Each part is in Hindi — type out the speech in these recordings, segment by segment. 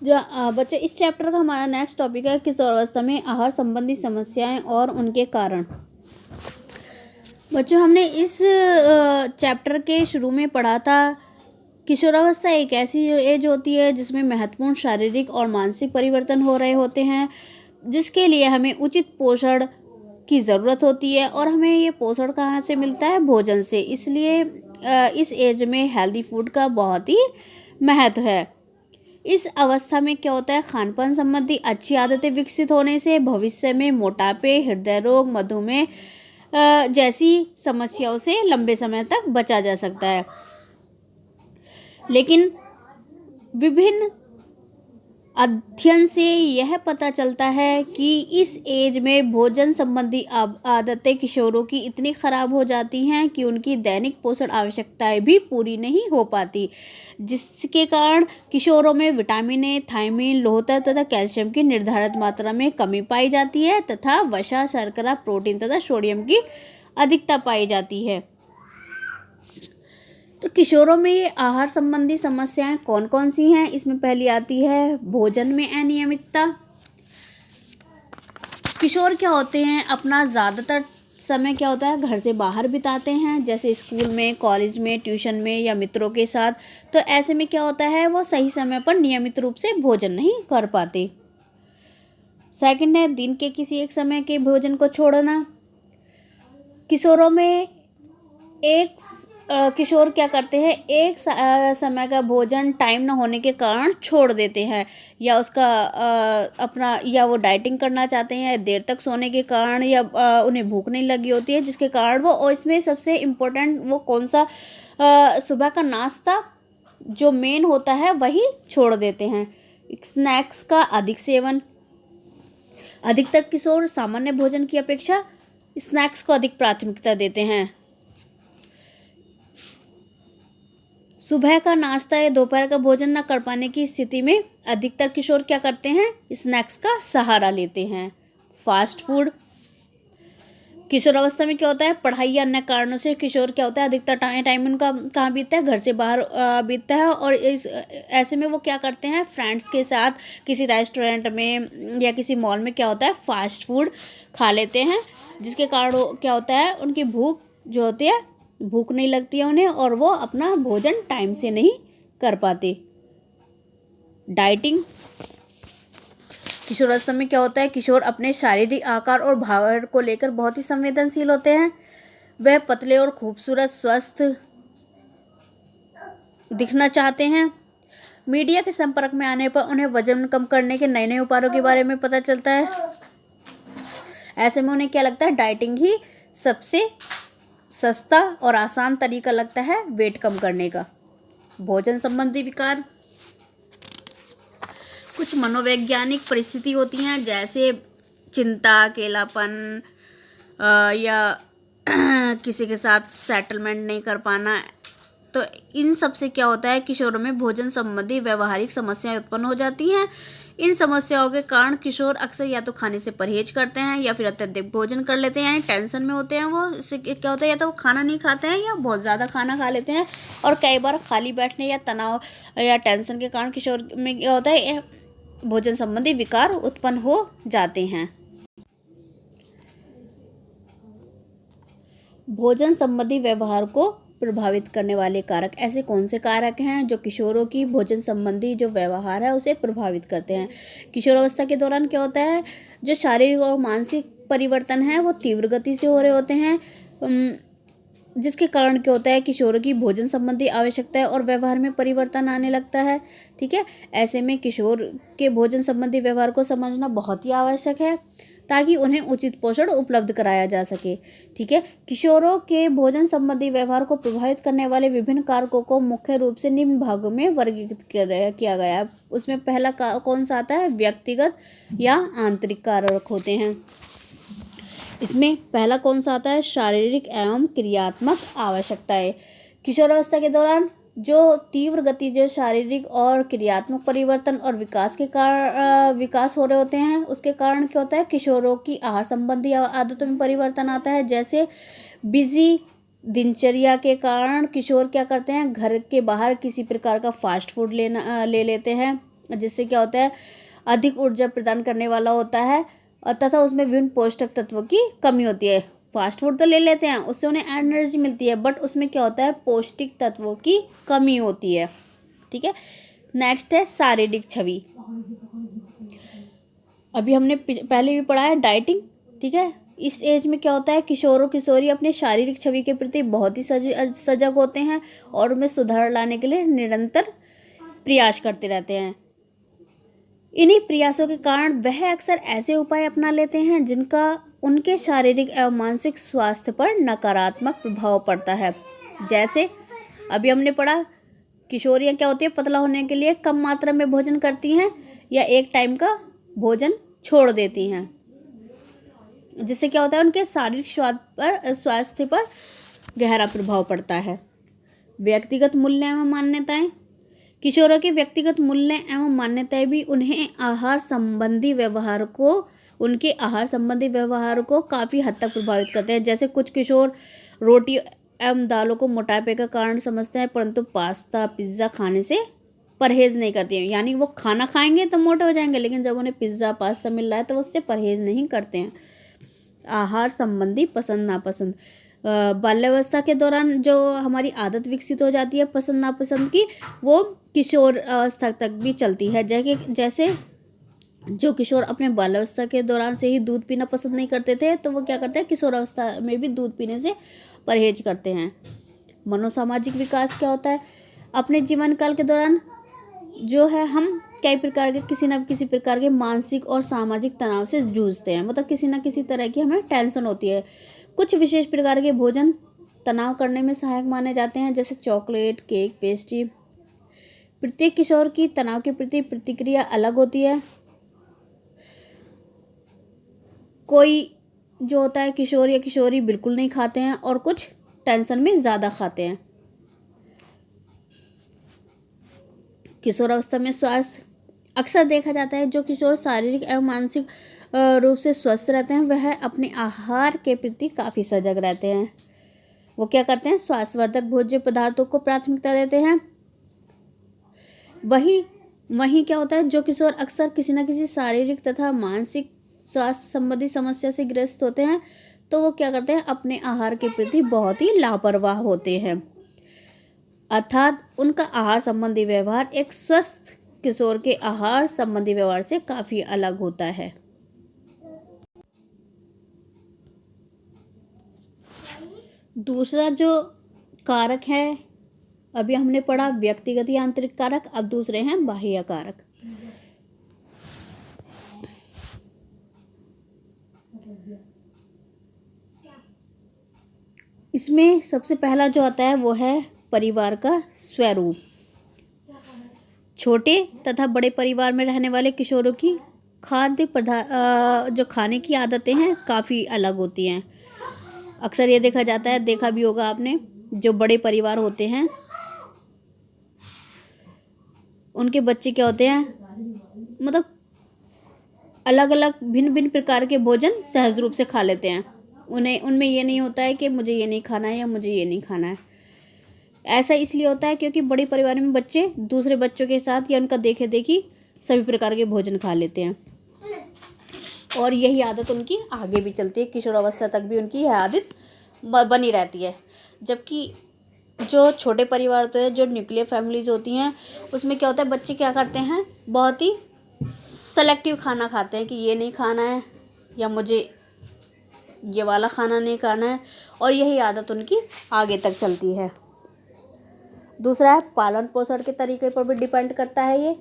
बच्चे, इस चैप्टर का हमारा नेक्स्ट टॉपिक है किशोरावस्था में आहार संबंधी समस्याएं और उनके कारण। बच्चों, हमने इस चैप्टर के शुरू में पढ़ा था किशोरावस्था एक ऐसी एज होती है जिसमें महत्वपूर्ण शारीरिक और मानसिक परिवर्तन हो रहे होते हैं, जिसके लिए हमें उचित पोषण की ज़रूरत होती है। और हमें ये पोषण कहाँ से मिलता है? भोजन से। इसलिए इस एज में हेल्दी फूड का बहुत ही महत्व है। इस अवस्था में क्या होता है? खानपान संबंधी अच्छी आदतें विकसित होने से भविष्य में मोटापे, हृदय रोग, मधुमेह जैसी समस्याओं से लंबे समय तक बचा जा सकता है। लेकिन विभिन्न अध्ययन से यह पता चलता है कि इस एज में भोजन संबंधी आदतें किशोरों की इतनी खराब हो जाती हैं कि उनकी दैनिक पोषण आवश्यकताएं भी पूरी नहीं हो पाती, जिसके कारण किशोरों में विटामिन ए, थायमीन, लौह तत्व तथा कैल्शियम की निर्धारित मात्रा में कमी पाई जाती है तथा वसा, शर्करा, प्रोटीन तथा सोडियम की अधिकता पाई जाती है। तो किशोरों में ये आहार संबंधी समस्याएं कौन कौन सी हैं? इसमें पहली आती है भोजन में अनियमितता। किशोर क्या होते हैं, अपना ज़्यादातर समय क्या होता है, घर से बाहर बिताते हैं, जैसे स्कूल में, कॉलेज में, ट्यूशन में या मित्रों के साथ। तो ऐसे में क्या होता है, वो सही समय पर नियमित रूप से भोजन नहीं कर पाते। सेकंड है दिन के किसी एक समय के भोजन को छोड़ना। किशोरों में किशोर क्या करते हैं, एक समय का भोजन टाइम न होने के कारण छोड़ देते हैं, या उसका या वो डाइटिंग करना चाहते हैं, या देर तक सोने के कारण, या उन्हें भूख नहीं लगी होती है, जिसके कारण वो, और इसमें सबसे इम्पोर्टेंट वो कौन सा, सुबह का नाश्ता जो मेन होता है वही छोड़ देते हैं। स्नैक्स का अधिक सेवन। अधिकतर किशोर सामान्य भोजन की अपेक्षा स्नैक्स को अधिक प्राथमिकता देते हैं। सुबह का नाश्ता या दोपहर का भोजन न कर पाने की स्थिति में अधिकतर किशोर क्या करते हैं, स्नैक्स का सहारा लेते हैं। Fast food. किशोरावस्था में क्या होता है, पढ़ाई या अन्य कारणों से किशोर क्या होता है, अधिकतर टाइम उनका कहाँ बीतता है, घर से बाहर बीतता है। और ऐसे में वो क्या करते हैं, फ्रेंड्स के साथ किसी रेस्टोरेंट में या किसी मॉल में क्या होता है, फास्ट फूड खा लेते हैं, जिसके कारण क्या होता है, उनकी भूख जो होती है, भूख नहीं लगती है उन्हें, और वो अपना भोजन टाइम से नहीं कर पाते। डाइटिंग। किशोरावस्था में क्या होता है, किशोर अपने शारीरिक आकार और भार को लेकर बहुत ही संवेदनशील होते हैं। वह पतले और खूबसूरत, स्वस्थ दिखना चाहते हैं। मीडिया के संपर्क में आने पर उन्हें वजन कम करने के नए नए उपायों के बारे में पता चलता है। ऐसे में उन्हें क्या लगता है, डाइटिंग ही सबसे सस्ता और आसान तरीका लगता है वेट कम करने का। भोजन संबंधी विकार। कुछ मनोवैज्ञानिक परिस्थिति होती हैं, जैसे चिंता, अकेलापन, या किसी के साथ सेटलमेंट नहीं कर पाना। तो इन सब से क्या होता है, किशोरों में भोजन संबंधी व्यवहारिक समस्याएं उत्पन्न हो जाती हैं। इन समस्याओं के कारण किशोर अक्सर या तो खाने से परहेज करते हैं या फिर अत्यधिक भोजन कर लेते हैं, यानी टेंशन में होते हैं। वो इससे क्या होता है, या तो वो खाना नहीं खाते हैं या बहुत ज़्यादा खाना खा लेते हैं। और कई बार खाली बैठने या तनाव या टेंशन के कारण किशोर में क्या होता है, भोजन संबंधी विकार उत्पन्न हो जाते हैं। भोजन संबंधी व्यवहार को प्रभावित करने वाले कारक। ऐसे कौन से कारक हैं जो किशोरों की भोजन संबंधी जो व्यवहार है उसे प्रभावित करते हैं? किशोरावस्था के दौरान क्या होता है, जो शारीरिक और मानसिक परिवर्तन है वो तीव्र गति से हो रहे होते हैं, जिसके कारण क्या होता है, किशोरों की भोजन संबंधी आवश्यकताएं और व्यवहार में परिवर्तन आने लगता है। ठीक है, ऐसे में किशोर के भोजन संबंधी व्यवहार को समझना बहुत ही आवश्यक है, ताकि उन्हें उचित पोषण उपलब्ध कराया जा सके। ठीक है, किशोरों के भोजन संबंधी व्यवहार को प्रभावित करने वाले विभिन्न कारकों को मुख्य रूप से निम्न भागों में वर्गीकृत किया गया है। उसमें पहला कौन सा आता है, व्यक्तिगत या आंतरिक कारक होते हैं। इसमें पहला कौन सा आता है, शारीरिक एवं क्रियात्मक आवश्यकताएं। किशोरावस्था के दौरान जो तीव्र गति, जो शारीरिक और क्रियात्मक परिवर्तन और विकास के कारण विकास हो रहे होते हैं, उसके कारण क्या होता है, किशोरों की आहार संबंधी आदतों में परिवर्तन आता है। जैसे बिजी दिनचर्या के कारण किशोर क्या करते हैं, घर के बाहर किसी प्रकार का फास्ट फूड ले लेते हैं। जिससे क्या होता है अधिक ऊर्जा प्रदान करने वाला होता है और तथा उसमें विभिन्न पोषक तत्वों की कमी होती है। फास्ट फूड तो ले लेते हैं, उससे उन्हें एनर्जी मिलती है, बट उसमें क्या होता है पौष्टिक तत्वों की कमी होती है। ठीक है, नेक्स्ट है शारीरिक छवि। अभी हमने पहले भी पढ़ा है डाइटिंग। ठीक है, इस एज में क्या होता है किशोर और किशोरी अपने शारीरिक छवि के प्रति बहुत ही सजग होते हैं और उनमें सुधार लाने के लिए निरंतर प्रयास करते रहते हैं। इन्हीं प्रयासों के कारण वह अक्सर ऐसे उपाय अपना लेते हैं जिनका उनके शारीरिक एवं मानसिक स्वास्थ्य पर नकारात्मक प्रभाव पड़ता है। जैसे अभी हमने पढ़ा किशोरियाँ क्या होती है पतला होने के लिए कम मात्रा में भोजन करती हैं या एक टाइम का भोजन छोड़ देती हैं, जिससे क्या होता है उनके शारीरिक स्वास्थ्य पर गहरा प्रभाव पड़ता है। व्यक्तिगत मूल्य एवं मान्यताएं। किशोरों के व्यक्तिगत मूल्य एवं मान्यताएं भी उनके आहार संबंधी व्यवहार को काफ़ी हद तक प्रभावित करते हैं। जैसे कुछ किशोर रोटी एवं दालों को मोटापे का कारण समझते हैं, परंतु पास्ता पिज़्ज़ा खाने से परहेज नहीं करते हैं। यानी वो खाना खाएंगे तो मोटे हो जाएंगे, लेकिन जब उन्हें पिज़्ज़ा पास्ता मिल रहा है तो वो उससे परहेज नहीं करते हैं। आहार संबंधी पसंद नापसंद। बाल्यावस्था के दौरान जो हमारी आदत विकसित हो जाती है पसंद नापसंद की, वो किशोर अवस्था तक भी चलती है। जैसे जो किशोर अपने बाल्यावस्था के दौरान से ही दूध पीना पसंद नहीं करते थे, तो वो क्या करते हैं किशोर अवस्था में भी दूध पीने से परहेज करते हैं। मनोसामाजिक विकास क्या होता है, अपने जीवन काल के दौरान जो है हम किसी न किसी प्रकार के मानसिक और सामाजिक तनाव से जूझते हैं। मतलब किसी न किसी तरह की हमें टेंशन होती है। कुछ विशेष प्रकार के भोजन तनाव करने में सहायक माने जाते हैं, जैसे चॉकलेट, केक, पेस्ट्री। प्रत्येक किशोर की तनाव के प्रति प्रतिक्रिया अलग होती है। कोई जो होता है किशोर या किशोरी बिल्कुल नहीं खाते हैं और कुछ टेंशन में ज़्यादा खाते हैं। किशोर अवस्था में स्वास्थ्य अक्सर देखा जाता है जो किशोर शारीरिक एवं मानसिक रूप से स्वस्थ रहते हैं वह अपने आहार के प्रति काफ़ी सजग रहते हैं। वो क्या करते हैं स्वास्थ्यवर्धक भोज्य पदार्थों को प्राथमिकता देते हैं। वही क्या होता है जो किशोर अक्सर किसी न किसी शारीरिक तथा मानसिक स्वास्थ्य संबंधी समस्या से ग्रस्त होते हैं, तो वो क्या करते हैं अपने आहार के प्रति बहुत ही लापरवाह होते हैं। अर्थात उनका आहार संबंधी व्यवहार एक स्वस्थ किशोर के आहार संबंधी व्यवहार से काफ़ी अलग होता है। दूसरा जो कारक है, अभी हमने पढ़ा व्यक्तिगत या आंतरिक कारक, अब दूसरे हैं बाह्य कारक। इसमें सबसे पहला जो आता है वो है परिवार का स्वरूप। छोटे तथा बड़े परिवार में रहने वाले किशोरों की जो खाने की आदतें हैं काफ़ी अलग होती हैं। अक्सर ये देखा जाता है, देखा भी होगा आपने, जो बड़े परिवार होते हैं उनके बच्चे क्या होते हैं मतलब अलग अलग भिन्न भिन्न प्रकार के भोजन सहज रूप से खा लेते हैं। उनमें ये नहीं होता है कि मुझे ये नहीं खाना है या मुझे ये नहीं खाना है। ऐसा इसलिए होता है क्योंकि बड़े परिवार में बच्चे दूसरे बच्चों के साथ या उनका देखे देखी सभी प्रकार के भोजन खा लेते हैं और यही आदत उनकी आगे भी चलती है, किशोर अवस्था तक भी उनकी यह आदत बनी रहती है। जबकि जो छोटे परिवार होते हैं, जो न्यूक्लियर फैमिलीज होती हैं, उसमें क्या होता है बच्चे क्या करते हैं बहुत ही सेलेक्टिव खाना खाते हैं कि ये नहीं खाना है या मुझे ये वाला खाना नहीं खाना है, और यही आदत उनकी आगे तक चलती है। दूसरा है पालन पोषण के तरीके पर भी डिपेंड करता है ये।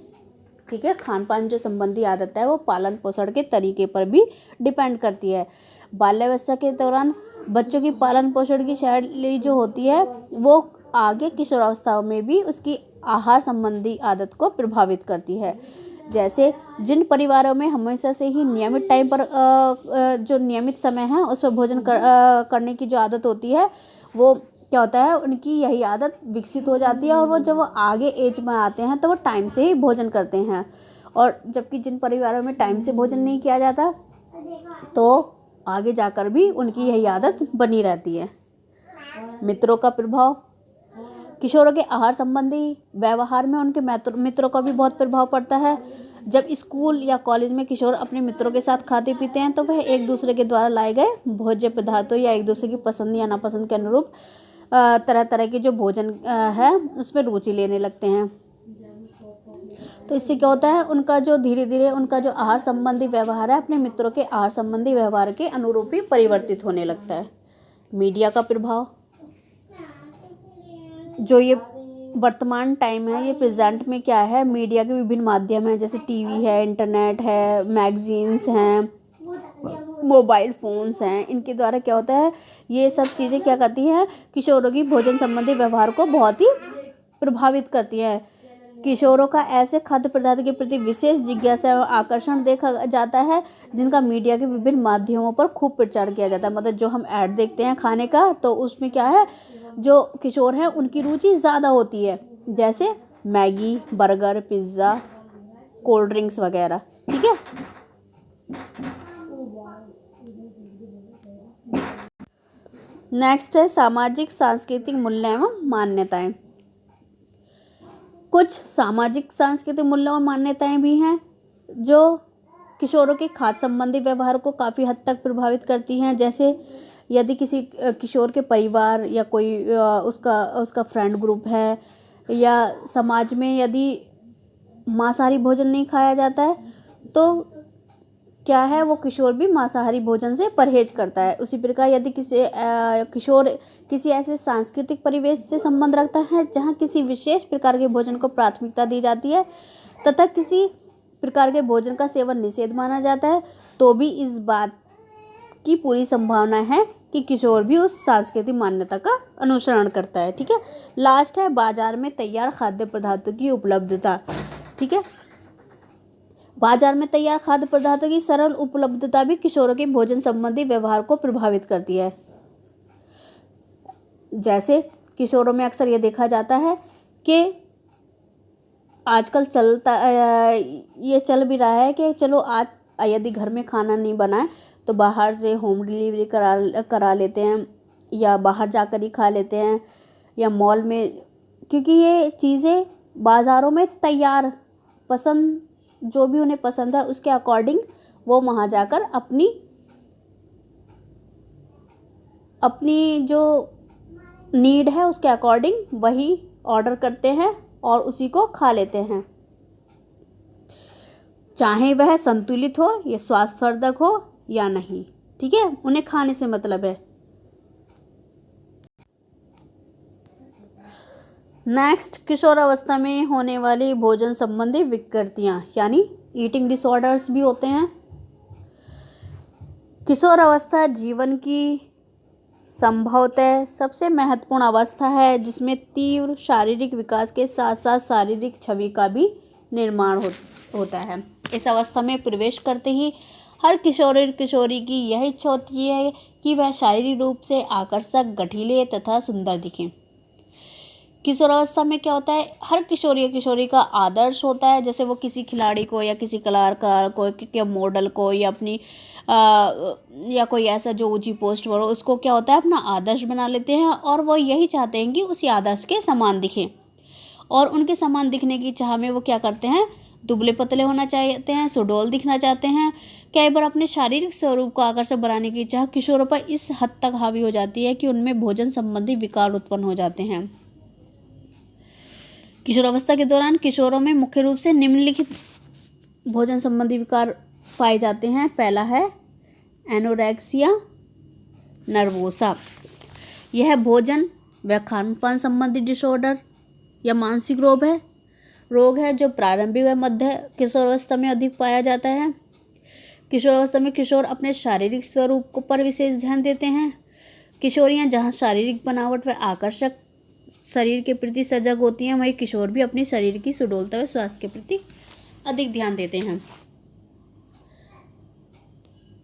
ठीक है, खान पान जो संबंधी आदत है वो पालन पोषण के तरीके पर भी डिपेंड करती है। बाल्यावस्था के दौरान बच्चों की पालन पोषण की शैली जो होती है वो आगे किशोरावस्था में भी उसकी आहार संबंधी आदत को प्रभावित करती है। जैसे जिन परिवारों में हमेशा से ही नियमित टाइम पर जो नियमित समय है उस पर भोजन करने की जो आदत होती है, वो क्या होता है उनकी यही आदत विकसित हो जाती है और वो जब वो आगे एज में आते हैं तो वो टाइम से ही भोजन करते हैं। और जबकि जिन परिवारों में टाइम से भोजन नहीं किया जाता तो आगे जाकर भी उनकी यही आदत बनी रहती है। मित्रों का प्रभाव। किशोरों के आहार संबंधी व्यवहार में उनके मित्रों का भी बहुत प्रभाव पड़ता है। जब स्कूल या कॉलेज में किशोर अपने मित्रों के साथ खाते पीते हैं तो वह एक दूसरे के द्वारा लाए गए भोज्य पदार्थों या एक दूसरे की पसंद या नापसंद के अनुरूप तरह तरह के जो भोजन है उसमें रुचि लेने लगते हैं। तो इससे क्या होता है, उनका जो धीरे धीरे उनका जो आहार संबंधी व्यवहार है अपने मित्रों के आहार संबंधी व्यवहार के अनुरूप ही परिवर्तित होने लगता है। मीडिया का प्रभाव, जो ये वर्तमान टाइम है, ये प्रेजेंट में क्या है, मीडिया के विभिन्न माध्यम हैं, जैसे टीवी है, इंटरनेट है, मैगजीन्स हैं, मोबाइल फ़ोन्स हैं। इनके द्वारा क्या होता है, ये सब चीज़ें क्या करती हैं, किशोरों की भोजन संबंधी व्यवहार को बहुत ही प्रभावित करती हैं। किशोरों का ऐसे खाद्य पदार्थ के प्रति विशेष जिज्ञासा एवं आकर्षण देखा जाता है जिनका मीडिया के विभिन्न माध्यमों पर खूब प्रचार किया जाता है। मतलब जो हम ऐड देखते हैं खाने का, तो उसमें क्या है, जो किशोर हैं उनकी रुचि ज़्यादा होती है, जैसे Maggi, burger, pizza, cold drinks वगैरह। ठीक है। नेक्स्ट है सामाजिक सांस्कृतिक मूल्य एवं मान्यताएं। कुछ सामाजिक सांस्कृतिक मूल्य और मान्यताएं भी हैं जो किशोरों के खाद्य संबंधी व्यवहार को काफ़ी हद तक प्रभावित करती हैं। जैसे यदि किसी किशोर के परिवार या कोई उसका फ्रेंड ग्रुप है या समाज में यदि मांसाहारी भोजन नहीं खाया जाता है तो क्या है, वो किशोर भी मांसाहारी भोजन से परहेज करता है। उसी प्रकार यदि किशोर किसी ऐसे सांस्कृतिक परिवेश से संबंध रखता है जहाँ किसी विशेष प्रकार के भोजन को प्राथमिकता दी जाती है तथा किसी प्रकार के भोजन का सेवन निषेध माना जाता है, तो भी इस बात की पूरी संभावना है कि किशोर भी उस सांस्कृतिक मान्यता का अनुसरण करता है। ठीक है। लास्ट है बाजार में तैयार खाद्य पदार्थों की उपलब्धता। ठीक है। बाजार में तैयार खाद्य पदार्थों की सरल उपलब्धता भी किशोरों के भोजन संबंधी व्यवहार को प्रभावित करती है। जैसे किशोरों में अक्सर ये देखा जाता है कि आजकल ये चल भी रहा है कि चलो आज यदि घर में खाना नहीं बनाए तो बाहर से होम डिलीवरी करा लेते हैं या बाहर जाकर ही खा लेते हैं या मॉल में, क्योंकि ये चीज़ें बाज़ारों में तैयार पसंद जो भी उन्हें पसंद है उसके अकॉर्डिंग वो वहाँ जाकर अपनी जो नीड है उसके अकॉर्डिंग वही ऑर्डर करते हैं और उसी को खा लेते हैं, चाहे वह संतुलित हो या स्वास्थ्यवर्धक हो या नहीं। ठीक है। उन्हें खाने से मतलब है। नेक्स्ट, किशोर अवस्था में होने वाली भोजन संबंधी विकृतियाँ यानी ईटिंग डिसऑर्डर्स भी होते हैं। किशोर अवस्था जीवन की संभवतः सबसे महत्वपूर्ण अवस्था है जिसमें तीव्र शारीरिक विकास के साथ साथ शारीरिक छवि का भी निर्माण होता है। इस अवस्था में प्रवेश करते ही हर किशोर किशोरी की यह इच्छा होती है कि वह शारीरिक रूप से आकर्षक, गठीले तथा सुंदर दिखें। किशोरावस्था में क्या होता है, हर किशोरी का आदर्श होता है, जैसे वो किसी खिलाड़ी को या किसी कलाकार को या मॉडल को या अपनी या कोई ऐसा जो ऊंची पोस्ट पर हो उसको क्या होता है अपना आदर्श बना लेते हैं और वो यही चाहते हैं कि उसी आदर्श के समान दिखें। और उनके समान दिखने की चाह में वो क्या करते हैं, दुबले पतले होना चाहते हैं, सुडौल दिखना चाहते हैं। कई बार अपने शारीरिक स्वरूप को आकर्षक बनाने की चाह किशोरों पर इस हद तक हावी हो जाती है कि उनमें भोजन संबंधी विकार उत्पन्न हो जाते हैं। किशोरावस्था के दौरान किशोरों में मुख्य रूप से निम्नलिखित भोजन संबंधी विकार पाए जाते हैं। पहला है एनोरेक्सिया नर्वोसा। यह भोजन व खानपान संबंधी डिसऑर्डर या मानसिक रोग है जो प्रारंभिक व मध्य किशोरावस्था में अधिक पाया जाता है। किशोरावस्था में किशोर अपने शारीरिक स्वरूप पर विशेष ध्यान देते हैं। किशोरियां जहां शारीरिक बनावट व आकर्षक शरीर के प्रति सजग होती हैं, वहीं किशोर भी अपने शरीर की सुडौलता व स्वास्थ्य के प्रति अधिक ध्यान देते हैं।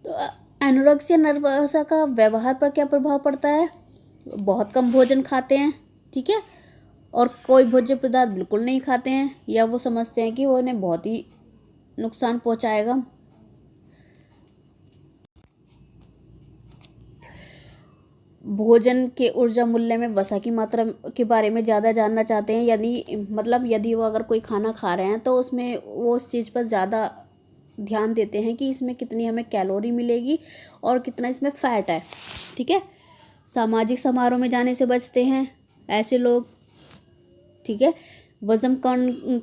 तो एनोरेक्सिया नर्वोसा का व्यवहार पर क्या प्रभाव पड़ता है, बहुत कम भोजन खाते हैं। ठीक है। और कोई भोज्य पदार्थ बिल्कुल नहीं खाते हैं या वो समझते हैं कि वो उन्हें बहुत ही नुकसान पहुंचाएगा। भोजन के ऊर्जा मूल्य में वसा की मात्रा के बारे में ज़्यादा जानना चाहते हैं, यदि वो अगर कोई खाना खा रहे हैं तो उसमें वो उस चीज़ पर ज़्यादा ध्यान देते हैं कि इसमें कितनी हमें कैलोरी मिलेगी और कितना इसमें फैट है। ठीक है। सामाजिक समारोह में जाने से बचते हैं ऐसे लोग। ठीक है। वजन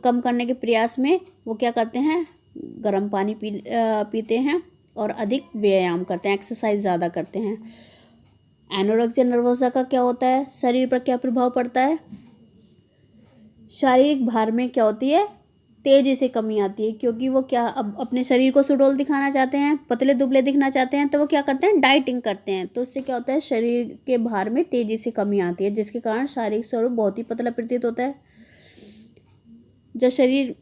कम करने के प्रयास में वो क्या करते हैं, गर्म पानी पीते हैं और अधिक व्यायाम करते हैं, एक्सरसाइज ज़्यादा करते हैं। एनोरेक्सिया नर्वोसा का क्या होता है, शरीर पर क्या प्रभाव पड़ता है। शारीरिक भार में क्या होती है, तेजी से कमी आती है, क्योंकि वो क्या अब अपने शरीर को सुडौल दिखाना चाहते हैं, पतले दुबले दिखना चाहते हैं, तो वो क्या करते हैं, डाइटिंग करते हैं। तो उससे क्या होता है, शरीर के भार में तेजी से कमी आती है, जिसके कारण शारीरिक स्वरूप बहुत ही पतला प्रतीत होता है। जब शरीर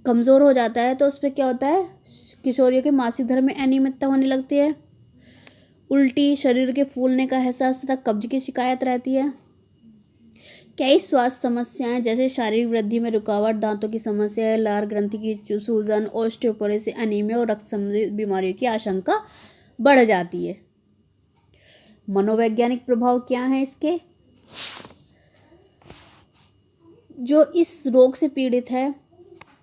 कमज़ोर हो जाता है तो उस पर क्या होता है, किशोरियों के मासिक धर्म में अनियमितता होने लगती है, उल्टी, शरीर के फूलने का एहसास तथा कब्ज की शिकायत रहती है। कई स्वास्थ्य समस्याएं जैसे शारीरिक वृद्धि में रुकावट, दांतों की समस्या, लार ग्रंथि की सूजन, ऑस्टियोपोरोसिस, एनीमिया और रक्त संबंधी बीमारियों की आशंका बढ़ जाती है। मनोवैज्ञानिक प्रभाव क्या है इसके, जो इस रोग से पीड़ित है,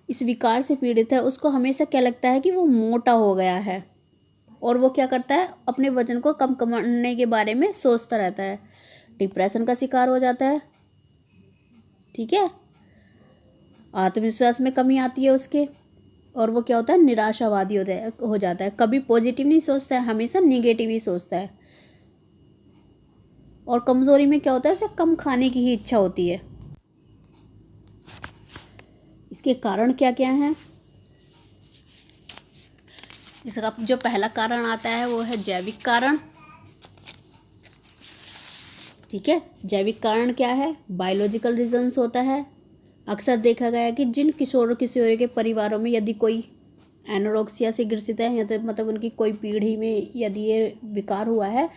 इस विकार से पीड़ित है, उसको हमेशा क्या लगता है कि वो मोटा हो गया है और वो क्या करता है, अपने वजन को कम करने के बारे में सोचता रहता है, डिप्रेशन का शिकार हो जाता है। ठीक है। आत्मविश्वास में कमी आती है उसके, और वो क्या होता है, निराशावादी हो जाता है, कभी पॉजिटिव नहीं सोचता है, हमेशा नेगेटिव ही सोचता है। और कमजोरी में क्या होता है, सिर्फ कम खाने की ही इच्छा होती है। इसके कारण क्या क्या हैं, इसका जो पहला कारण आता है वो है जैविक कारण। ठीक है। जैविक कारण क्या है, बायोलॉजिकल रीजंस होता है। अक्सर देखा गया है कि जिन किशोर किशोरी के परिवारों में यदि कोई एनोरेक्सिया से ग्रसित है, या तो मतलब उनकी कोई पीढ़ी में यदि ये विकार हुआ है,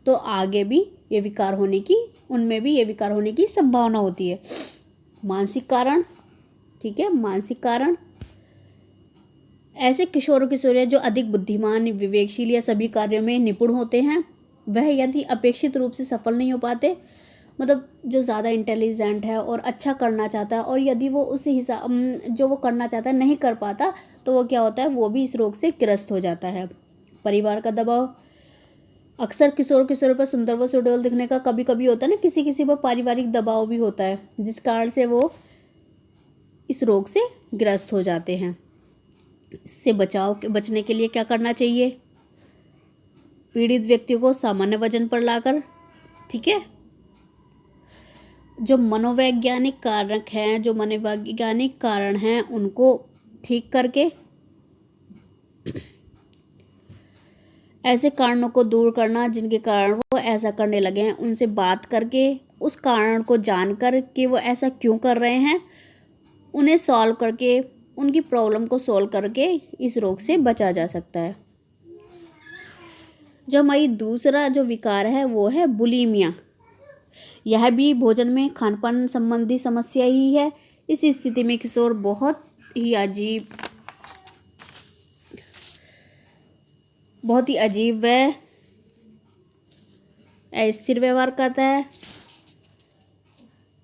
तो आगे भी ये विकार होने की, उनमें भी ये विकार होने की संभावना होती है। मानसिक कारण। ठीक है। मानसिक कारण, ऐसे किशोर किशोरियाँ जो अधिक बुद्धिमान, विवेकशील या सभी कार्यों में निपुण होते हैं, वह यदि अपेक्षित रूप से सफल नहीं हो पाते, मतलब जो ज़्यादा इंटेलिजेंट है और अच्छा करना चाहता है, और यदि वो उस हिसाब जो वो करना चाहता है नहीं कर पाता, तो वो क्या होता है, वो भी इस रोग से ग्रस्त हो जाता है। परिवार का दबाव, अक्सर किशोर किशोर पर सुंदर व सुडौल दिखने का कभी कभी होता है ना, किसी किसी पर पारिवारिक दबाव भी होता है, जिस कारण से वो इस रोग से ग्रस्त हो जाते हैं। इससे बचने के लिए क्या करना चाहिए, पीड़ित व्यक्तियों को सामान्य वजन पर लाकर, ठीक है, जो मनोवैज्ञानिक कारक हैं, जो मनोवैज्ञानिक कारण हैं, उनको ठीक करके ऐसे कारणों को दूर करना जिनके कारण वो ऐसा करने लगे हैं, उनसे बात करके उस कारण को जानकर कि वो ऐसा क्यों कर रहे हैं, उन्हें सॉल्व करके, उनकी प्रॉब्लम को सॉल्व करके इस रोग से बचा जा सकता है। जो हमारी दूसरा जो विकार है वो है बुलीमिया। यह भी भोजन में खानपान संबंधी समस्या ही है। इस स्थिति में किशोर बहुत ही अजीब व अस्थिर व्यवहार करता है।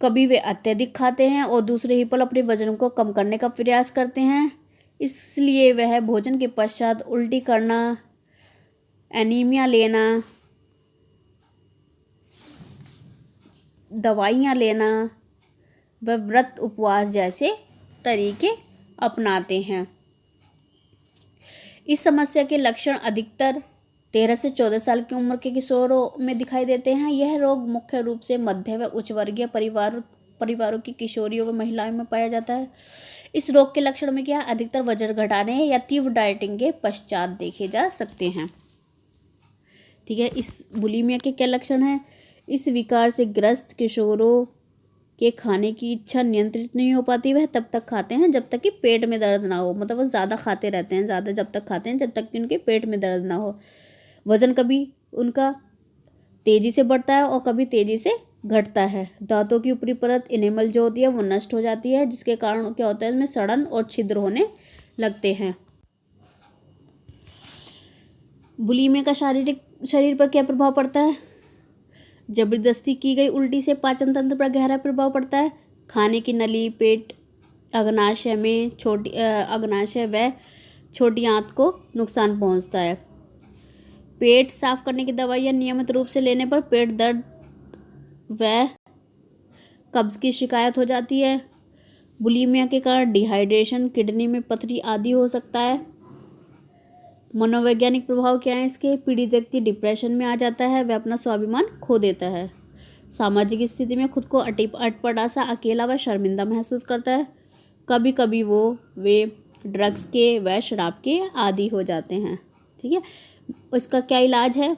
कभी वे अत्यधिक खाते हैं और दूसरे ही पल अपने वजन को कम करने का प्रयास करते हैं, इसलिए वह भोजन के पश्चात उल्टी करना, एनीमिया लेना, दवाइयाँ लेना व व्रत उपवास जैसे तरीके अपनाते हैं। इस समस्या के लक्षण अधिकतर 13 से 14 साल की उम्र के किशोरों में दिखाई देते हैं। यह रोग मुख्य रूप से मध्य व उच्च वर्गीय परिवारों की किशोरियों व महिलाओं में पाया जाता है। इस रोग के लक्षण में क्या, अधिकतर वजन घटाने या तीव्र डाइटिंग के पश्चात देखे जा सकते हैं। ठीक है। इस बुलीमिया के क्या लक्षण हैं, इस विकार से ग्रस्त किशोरों के खाने की इच्छा नियंत्रित नहीं हो पाती। वह तब तक खाते हैं जब तक कि पेट में दर्द ना हो, मतलब वो ज़्यादा खाते रहते हैं, ज़्यादा जब तक खाते हैं जब तक कि उनके पेट में दर्द ना हो। वज़न कभी उनका तेज़ी से बढ़ता है और कभी तेज़ी से घटता है। दांतों की ऊपरी परत इनेमल जो होती है वो नष्ट हो जाती है, जिसके कारण क्या होता है, इसमें सड़न और छिद्र होने लगते हैं। बुलीमिया का शरीर पर क्या प्रभाव पड़ता है, जबरदस्ती की गई उल्टी से पाचन तंत्र पर गहरा प्रभाव पड़ता है। खाने की नली, पेट, अग्नाशय में अग्नाशय व छोटी आंत को नुकसान पहुंचता है। पेट साफ करने की दवाइयाँ नियमित रूप से लेने पर पेट दर्द व कब्ज की शिकायत हो जाती है। बुलीमिया के कारण डिहाइड्रेशन, किडनी में पथरी आदि हो सकता है। मनोवैज्ञानिक प्रभाव क्या है इसके? पीड़ित व्यक्ति डिप्रेशन में आ जाता है, वह अपना स्वाभिमान खो देता है। सामाजिक स्थिति में खुद को अटपटा सा, अकेला व शर्मिंदा महसूस करता है। कभी कभी वे ड्रग्स के व शराब के आदी हो जाते हैं। ठीक है, इसका क्या इलाज है?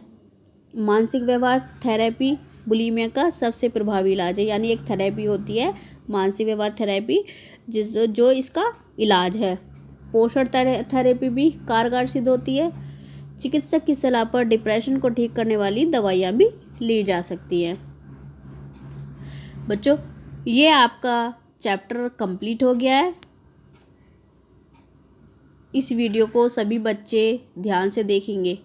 मानसिक व्यवहार थेरेपी बुलीमिया का सबसे प्रभावी इलाज है। यानी एक थेरेपी होती है मानसिक व्यवहार थेरेपी, जो इसका इलाज है। पोषण थेरेपी भी कारगर सिद्ध होती है। चिकित्सक की सलाह पर डिप्रेशन को ठीक करने वाली दवाइयाँ भी ली जा सकती हैं। बच्चों, ये आपका चैप्टर कंप्लीट हो गया है। इस वीडियो को सभी बच्चे ध्यान से देखेंगे।